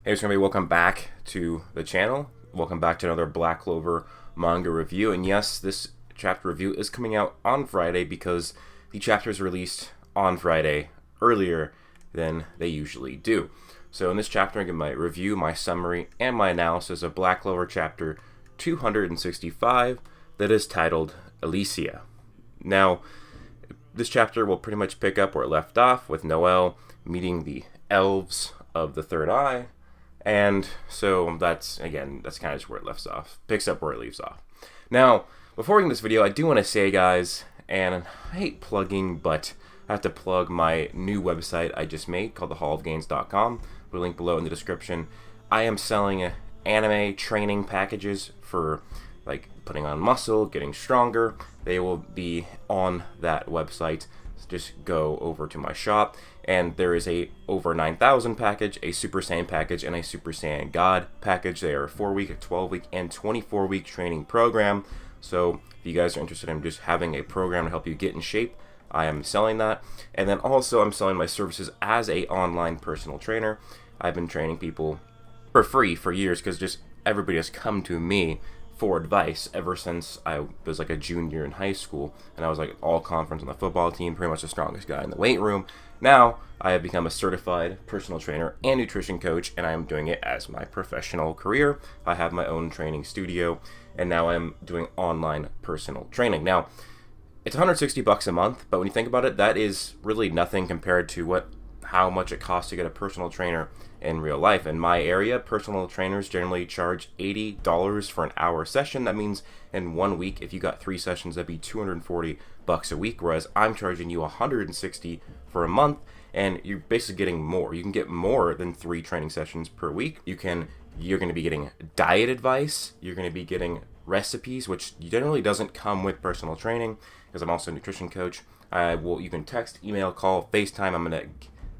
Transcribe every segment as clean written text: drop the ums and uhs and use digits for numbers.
Hey, everybody, welcome back to the channel. Welcome back to another Black Clover manga review. And yes, this chapter review is coming out on Friday because the chapter is released on Friday earlier than they usually do. So in this chapter, I'm going to my review, my summary, and my analysis of Black Clover chapter 265 that is titled Elysia. Now, this chapter will pretty much pick up where it left off with Noelle meeting the Elves of the Third Eye. And so that's kind of just where it left off. Picks up where it leaves off. Now, before we get into this video, I do want to say, guys, and I hate plugging, but I have to plug my new website I just made called theHallofGains.com. We'll link below in the description. I am selling anime training packages for like putting on muscle, getting stronger. They will be on that website. Just go over to my shop, and there is a over 9,000 package, a Super Saiyan package, and a Super Saiyan God package. They are a 4-week, a 12-week, and 24-week training program. So if you guys are interested in just having a program to help you get in shape, I am selling that. And then also I'm selling my services as a online personal trainer. I've been training people for free for years because just everybody has come to me for advice ever since I was like a junior in high school, and I was like all conference on the football team, pretty much the strongest guy in the weight room. Now I have become a certified personal trainer and nutrition coach, and I am doing it as my professional career. I have my own training studio, and now I'm doing online personal training. Now it's $160 a month, but when you think about it, that is really nothing compared to how much it costs to get a personal trainer in real life. In my area, personal trainers generally charge $80 for an hour session. That means in 1 week, if you got 3 sessions, that'd be $240 a week, whereas I'm charging you $160 for a month, and you're basically getting more. You can get more than 3 training sessions per week. You're going to be getting diet advice. You're going to be getting recipes, which generally doesn't come with personal training, because I'm also a nutrition coach. You can text, email, call, FaceTime. I'm going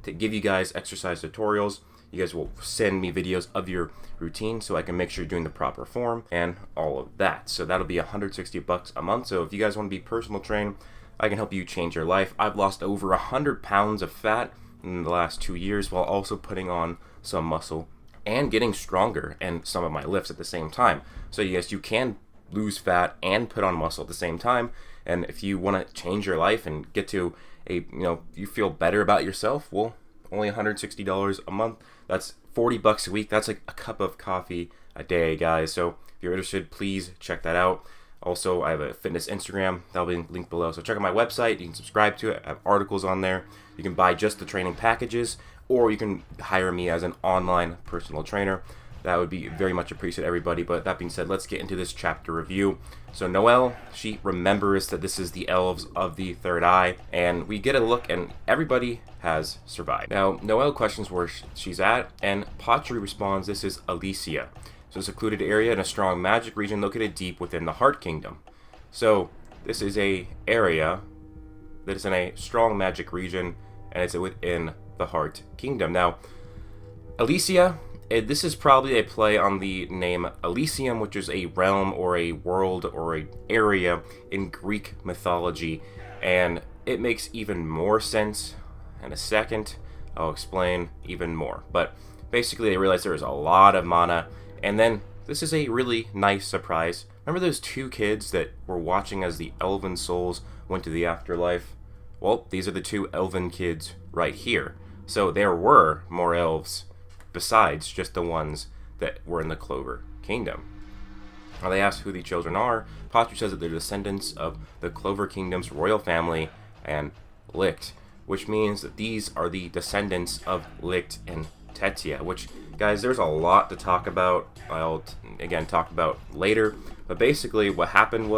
to give you guys exercise tutorials. You guys will send me videos of your routine so I can make sure you're doing the proper form and all of that. So that'll be $160 a month. So if you guys want to be personal trained, I can help you change your life. I've lost over 100 pounds of fat in the last 2 years while also putting on some muscle and getting stronger and some of my lifts at the same time. So yes, you can lose fat and put on muscle at the same time. And if you want to change your life and get to you feel better about yourself, well, only $160 a month. That's $40 a week. That's like a cup of coffee a day, guys. So if you're interested, please check that out. Also, I have a fitness Instagram. That'll be linked below. So check out my website. You can subscribe to it. I have articles on there. You can buy just the training packages, or you can hire me as an online personal trainer. That would be very much appreciated, everybody. But that being said, let's get into this chapter review. So Noelle, she remembers that this is the Elves of the Third Eye, and we get a look, and everybody has survived. Now, Noelle questions where she's at, and Patri responds, this is Elysia. So a secluded area in a strong magic region located deep within the Heart Kingdom. So this is a area that is in a strong magic region, and it's within the Heart Kingdom. Now, Elysia, this is probably a play on the name Elysium, which is a realm or a world or an area in Greek mythology, and it makes even more sense in a second. I'll explain even more. But basically, they realized there was a lot of mana, and then this is a really nice surprise. Remember those 2 kids that were watching as the elven souls went to the afterlife? Well, these are the 2 elven kids right here. So there were more elves besides just the ones that were in the Clover Kingdom. Now they ask who the children are. Patri says that they're descendants of the Clover Kingdom's royal family and Licht, which means that these are the descendants of Licht and Tetia, which, guys, there's a lot to talk about. I'll again talk about later, but basically what happened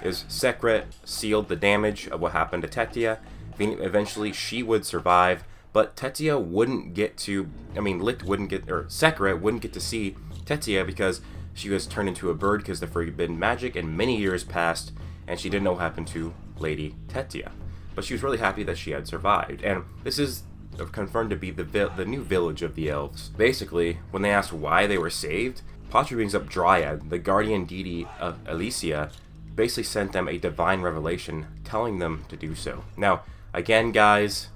is Sekret sealed the damage of what happened to Tetia. Eventually she would survive, but Tetia wouldn't get to, Licht wouldn't get, or Sekret wouldn't get to see Tetia because she was turned into a bird because of the forbidden magic, and many years passed, and she didn't know what happened to Lady Tetia. But she was really happy that she had survived, and this is confirmed to be the new village of the elves. Basically, when they asked why they were saved, Patri brings up Dryad, the guardian deity of Elysia, basically sent them a divine revelation telling them to do so. Now, again, guys,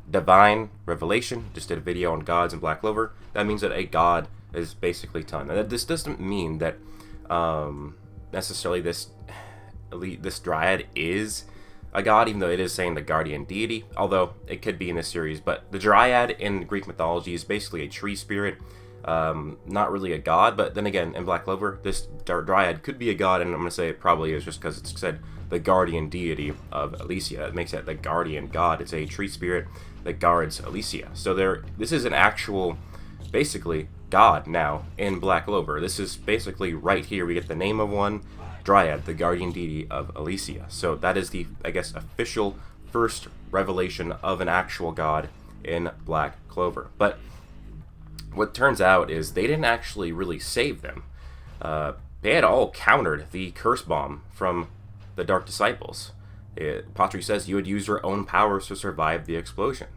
divine revelation. Just did a video on gods in Black Clover. That means that a god is basically ton. And this doesn't mean that necessarily this dryad is a god, even though it is saying the guardian deity, although it could be in this series. But the dryad in Greek mythology is basically a tree spirit, not really a god. But then again, in Black Clover, this dryad could be a god, and I'm going to say it probably is just because it's said the guardian deity of Elysia. It makes it the guardian god. It's a tree spirit that guards Elysia. So this is an actual, basically, god now in Black Clover. This is basically right here. We get the name of one, Dryad, the guardian deity of Elysia. So that is the, I guess, official first revelation of an actual god in Black Clover. But what turns out is they didn't actually really save them. They had all countered the curse bomb from the Dark Disciples. Patri says you had used your own powers to survive the explosion.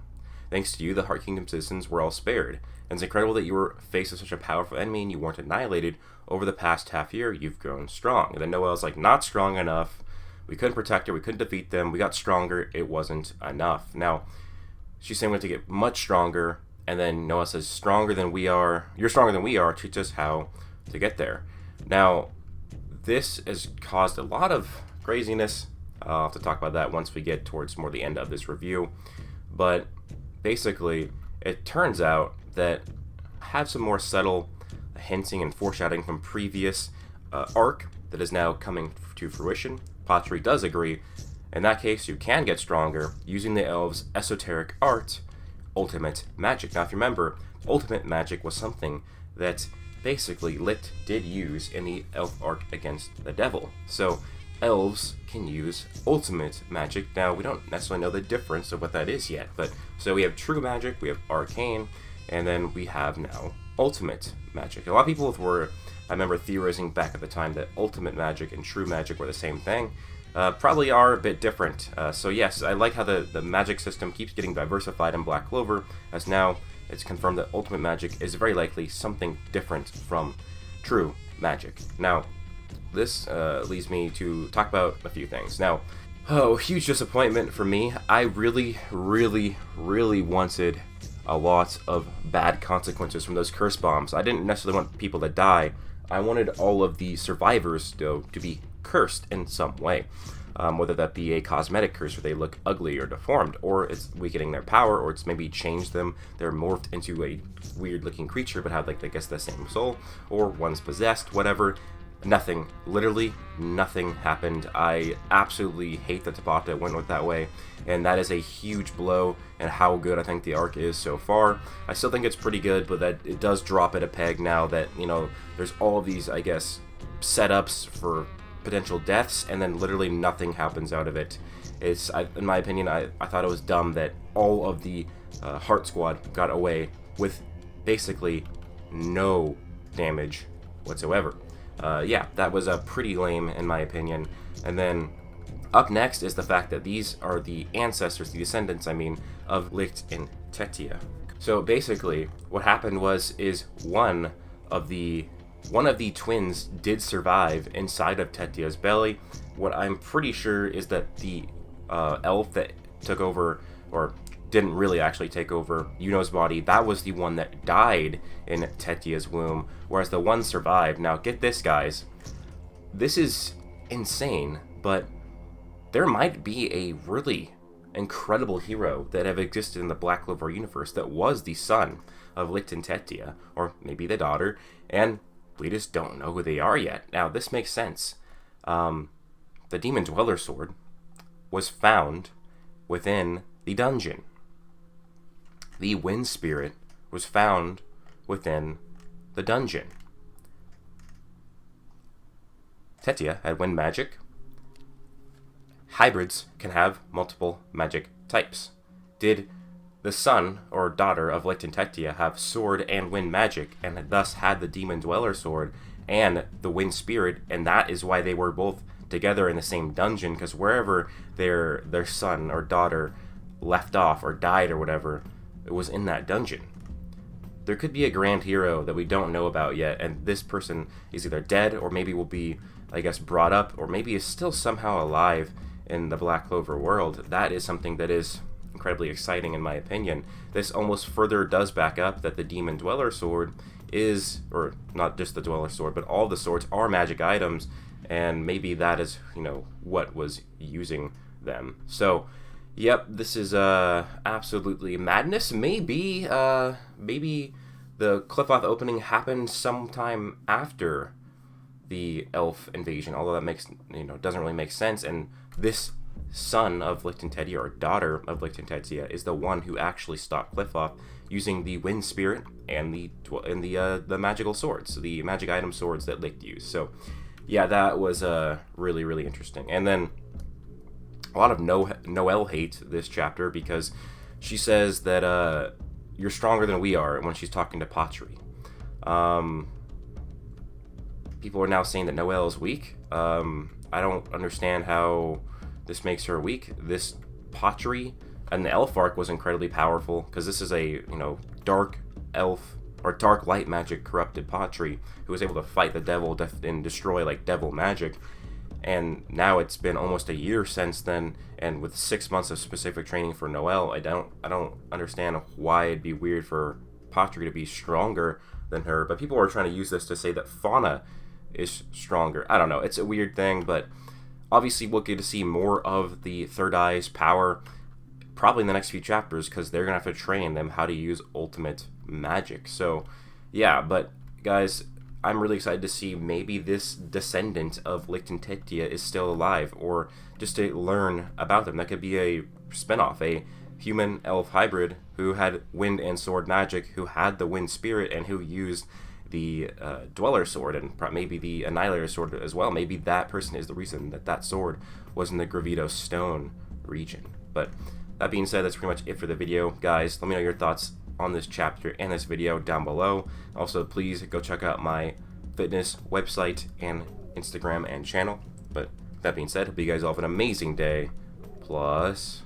Thanks to you, the Heart Kingdom citizens were all spared. And it's incredible that you were faced with such a powerful enemy and you weren't annihilated. Over the past half year, you've grown strong. And then Noel's like, not strong enough. We couldn't protect her. We couldn't defeat them. We got stronger. It wasn't enough. Now, she's saying we have to get much stronger. And then Noel says, stronger than we are. You're stronger than we are. Teach us how to get there. Now, this has caused a lot of craziness. I'll have to talk about that once we get towards more the end of this review. But basically, it turns out that I have some more subtle hinting and foreshadowing from previous arc that is now coming to fruition. Patri does agree. In that case, you can get stronger using the elves' esoteric art, ultimate magic. Now, if you remember, ultimate magic was something that basically Lit did use in the elf arc against the devil. So elves can use ultimate magic. Now, we don't necessarily know the difference of what that is yet, but so we have true magic, we have arcane, and then we have now ultimate magic. A lot of people were, I remember, theorizing back at the time that ultimate magic and true magic were the same thing. Probably are a bit different. So yes, I like how the magic system keeps getting diversified in Black Clover, as now it's confirmed that ultimate magic is very likely something different from true magic. Now, this leads me to talk about a few things. Now, huge disappointment for me. I really, really, really wanted a lot of bad consequences from those curse bombs. I didn't necessarily want people to die. I wanted all of the survivors, though, to be cursed in some way. Whether that be a cosmetic curse where they look ugly or deformed, or it's weakening their power, or it's maybe changed them. They're morphed into a weird-looking creature but have, like, I guess, the same soul, or one's possessed, whatever. Nothing. Literally nothing happened. I absolutely hate that Tabata went with that way, and that is a huge blow in how good I think the arc is so far. I still think it's pretty good, but that it does drop at a peg now that, you know, there's all of these, I guess, setups for potential deaths, and then literally nothing happens out of it. In my opinion, I thought it was dumb that all of the Heart Squad got away with basically no damage whatsoever. Yeah, that was pretty lame in my opinion. And then up next is the fact that these are the ancestors, the descendants, I mean, of Licht and Tetia. So basically, what happened is one of the twins did survive inside of Tetia's belly. What I'm pretty sure is that the elf that took over, or didn't really actually take over Yuno's body, that was the one that died in Tetia's womb, whereas the one survived. Now, get this, guys. This is insane, but there might be a really incredible hero that have existed in the Black Clover universe that was the son of Licht and Tetia, or maybe the daughter, and we just don't know who they are yet. Now, this makes sense. The Demon Dweller sword was found within the dungeon. The Wind Spirit was found within the dungeon. Tetia had wind magic. Hybrids can have multiple magic types. Did the son or daughter of Licht and Tetia have sword and wind magic, and thus had the Demon Dweller sword and the Wind Spirit, and that is why they were both together in the same dungeon, because wherever their son or daughter left off or died or whatever, it was in that dungeon. There could be a grand hero that we don't know about yet, and this person is either dead or maybe will be, I guess, brought up, or maybe is still somehow alive in the Black Clover world. That is something that is incredibly exciting in my opinion. This almost further does back up that the Demon Dweller Sword is, or not just the Dweller Sword, but all the swords are magic items, and maybe that is, you know, what was using them. So, yep, this is absolutely madness. Maybe the Qliphoth opening happened sometime after the elf invasion, although that makes, you know, doesn't really make sense. And this son of Lichtentedia, or daughter of Lichtentedia, is the one who actually stopped Qliphoth using the wind spirit and the magical swords, the magic item swords that Licht used. So yeah, that was really, really interesting. And then a lot of Noelle hate this chapter because she says that you're stronger than we are when she's talking to Patri. People are now saying that Noelle is weak. I don't understand how this makes her weak. This Patri and the elf arc was incredibly powerful because this is a, you know, dark elf or dark light magic corrupted Patri who was able to fight the devil and destroy like devil magic. And now it's been almost a year since then, and with 6 months of specific training for Noelle, I don't understand why it'd be weird for Patri to be stronger than her. But people are trying to use this to say that Fauna is stronger. I don't know. It's a weird thing, but obviously we'll get to see more of the Third Eye's power probably in the next few chapters because they're gonna have to train them how to use ultimate magic. So yeah, but guys, I'm really excited to see maybe this descendant of Lichtentedia is still alive, or just to learn about them. That could be a spinoff, a human-elf hybrid who had wind and sword magic, who had the wind spirit, and who used the Dweller Sword, and maybe the Annihilator Sword as well. Maybe that person is the reason that that sword was in the Gravito Stone region. But that being said, that's pretty much it for the video. Guys, let me know your thoughts on this chapter and this video down below. Also, please go check out my fitness website and Instagram and channel. But that being said, hope you guys all have an amazing day. Plus...